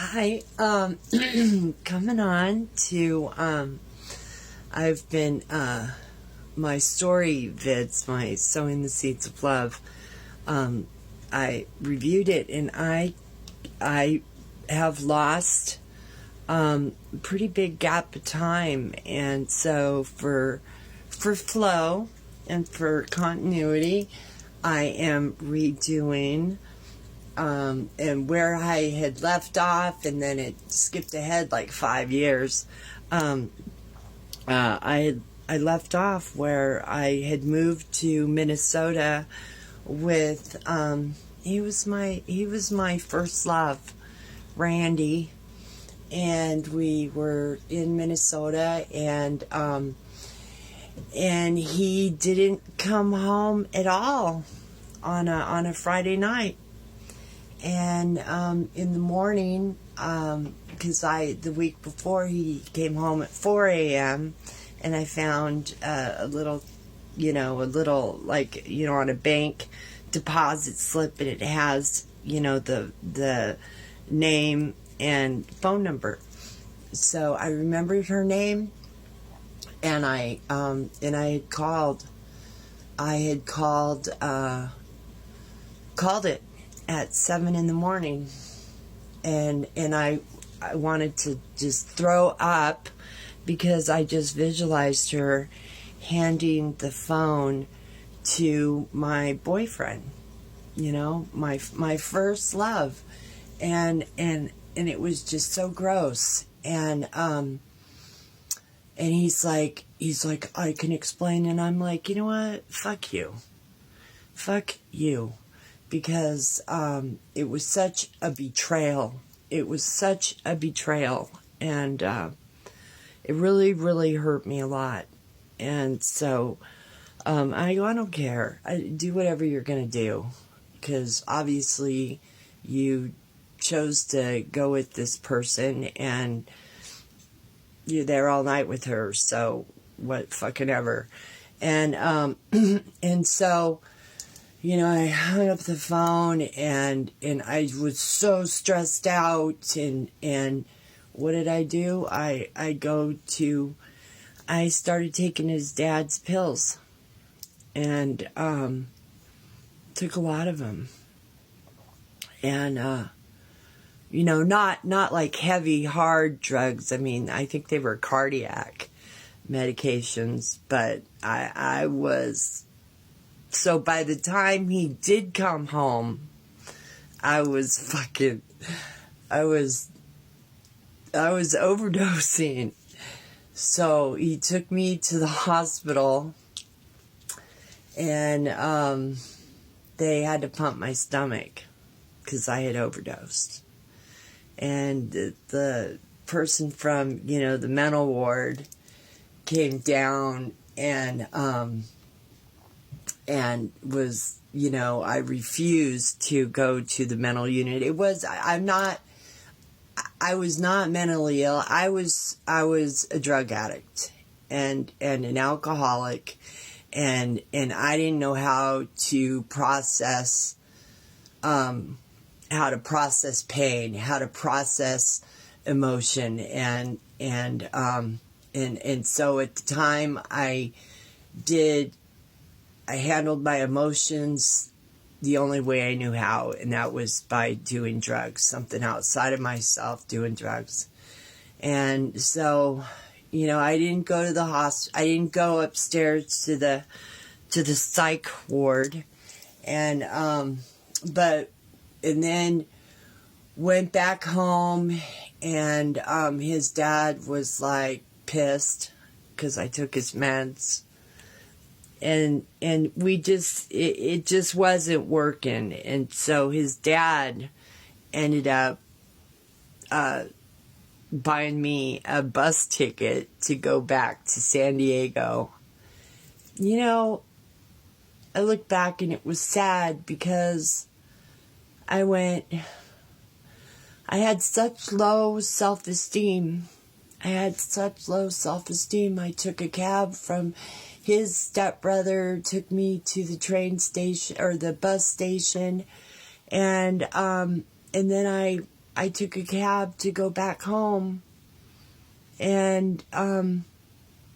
Hi, coming on to, I've been, my story vids, my Sowing the Seeds of Love, I reviewed it and I have lost, pretty big gap of time, and so for flow and for continuity, I am redoing and where I had left off, and then it skipped ahead like 5 years. I left off where I had moved to Minnesota with he was my first love, Randy, and we were in Minnesota, and he didn't come home at all on a Friday night. And in the morning, because the week before he came home at 4 a.m. and I found a little on a bank deposit slip, and it has, the name and phone number. So I remembered her name, and I had called. I had called it at 7 in the morning, and I wanted to just throw up, because I just visualized her handing the phone to my boyfriend, my first love, and it was just so gross. And he's like, I can explain, and I'm like, you know what, fuck you, because it was such a betrayal. And it really, really hurt me a lot. And so I don't care. Do whatever you're going to do, because obviously you chose to go with this person, and you're there all night with her, so what fucking ever. And and so, I hung up the phone, and I was so stressed out, and what did I do? I started taking his dad's pills, and took a lot of them, and not like heavy, hard drugs. I mean, I think they were cardiac medications, but I was. So by the time he did come home, I was overdosing. So he took me to the hospital, and they had to pump my stomach because I had overdosed. And the person from, the mental ward came down, and was, I refused to go to the mental unit. I was not mentally ill. I was a drug addict and an alcoholic, and I didn't know how to process pain, how to process emotion, and so at the time I handled my emotions the only way I knew how, and that was by doing drugs, something outside of myself, doing drugs. And so, I didn't go to the hospital. I didn't go upstairs to the psych ward, and then went back home, and his dad was like pissed because I took his meds. And we it just wasn't working. And so his dad ended up buying me a bus ticket to go back to San Diego. I look back and it was sad, because I had such low self-esteem. I took a cab from his stepbrother, took me to the train station or the bus station, and then I took a cab to go back home, and I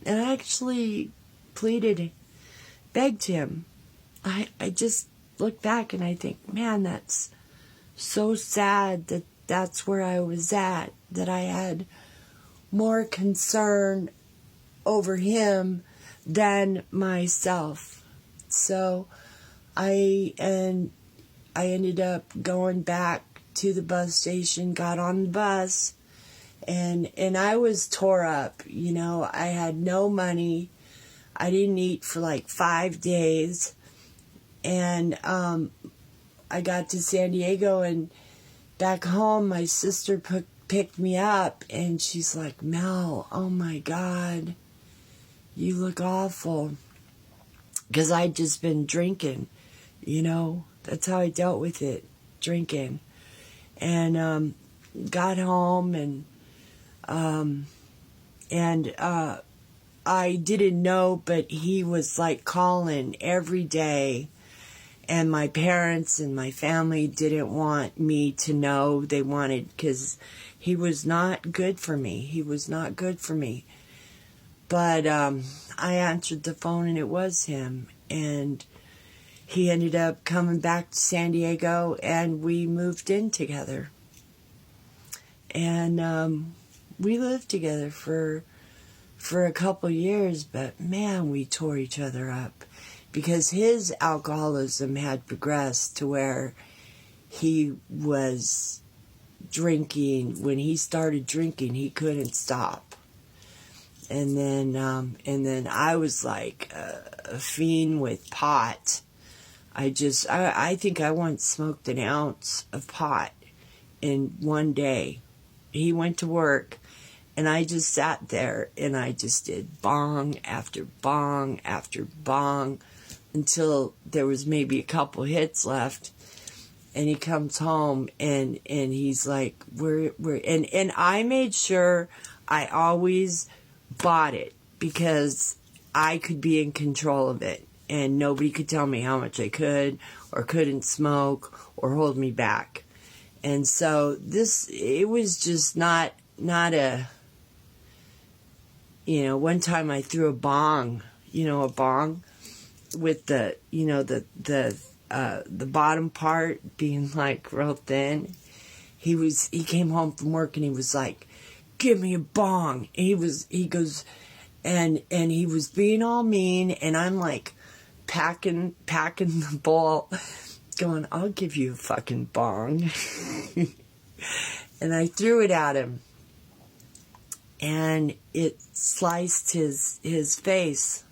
actually begged him. I just look back and I think, man, that's so sad that that's where I was at, that I had more concern over him than myself. So I ended up going back to the bus station, got on the bus, and I was tore up. You know, I had no money. I didn't eat for like 5 days. And I got to San Diego, and back home, my sister picked me up, and she's like, Mel, oh my God, you look awful. Because I'd just been drinking, you know. That's how I dealt with it, drinking. And got home, and I didn't know, but he was like calling every day. And my parents and my family didn't want me to know. They wanted, because he was not good for me. He was not good for me. But I answered the phone, and it was him. And he ended up coming back to San Diego, and we moved in together. And we lived together for a couple years, but man, we tore each other up. Because his alcoholism had progressed to where he was drinking. When he started drinking, he couldn't stop. And then I was like a fiend with pot. I think I once smoked an ounce of pot in one day. He went to work, and I just sat there, and I just did bong after bong after bong, until there was maybe a couple hits left. And he comes home, and he's like, and I made sure I always bought it, because I could be in control of it, and nobody could tell me how much I could or couldn't smoke or hold me back. And so it was just not a, you know, one time I threw a bong with the, you know, the bottom part being like real thin. He came home from work, and he was like, give me a bong. And he goes, and he was being all mean, and I'm like packing the bowl, going, I'll give you a fucking bong. And I threw it at him, and it sliced his face.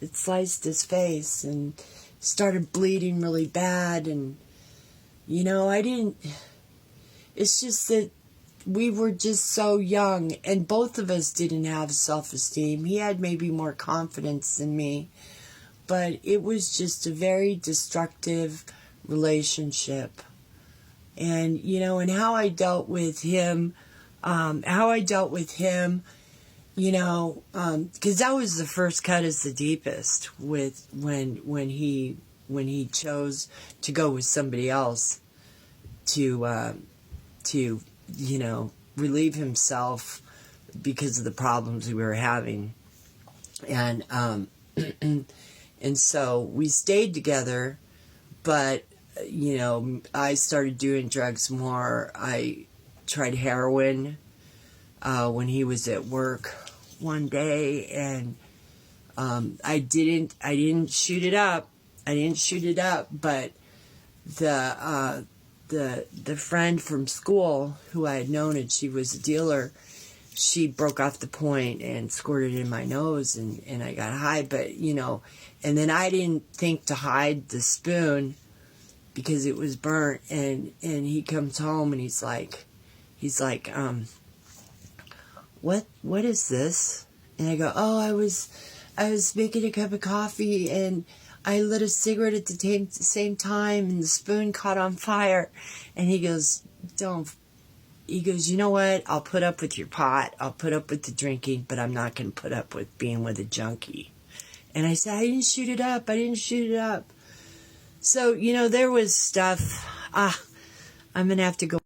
It sliced his face and started bleeding really bad. And, you know, it's just that we were just so young, and both of us didn't have self-esteem. He had maybe more confidence than me, but it was just a very destructive relationship. And, you know, and how I dealt with him, you know, because that was the first cut is the deepest, with when he chose to go with somebody else to you know, relieve himself because of the problems we were having. And and so we stayed together, but you know, I started doing drugs more. I tried heroin when he was at work one day, and I didn't shoot it up. But the friend from school who I had known, and she was a dealer, she broke off the point and squirted it in my nose, and I got high. But, you know, and then I didn't think to hide the spoon because it was burnt, and he comes home, and he's like, what is this? And I go, oh, I was making a cup of coffee, and I lit a cigarette at the same time, and the spoon caught on fire. And he goes, you know what? I'll put up with your pot. I'll put up with the drinking, but I'm not going to put up with being with a junkie. And I said, I didn't shoot it up. So, you know, there was stuff. I'm going to have to go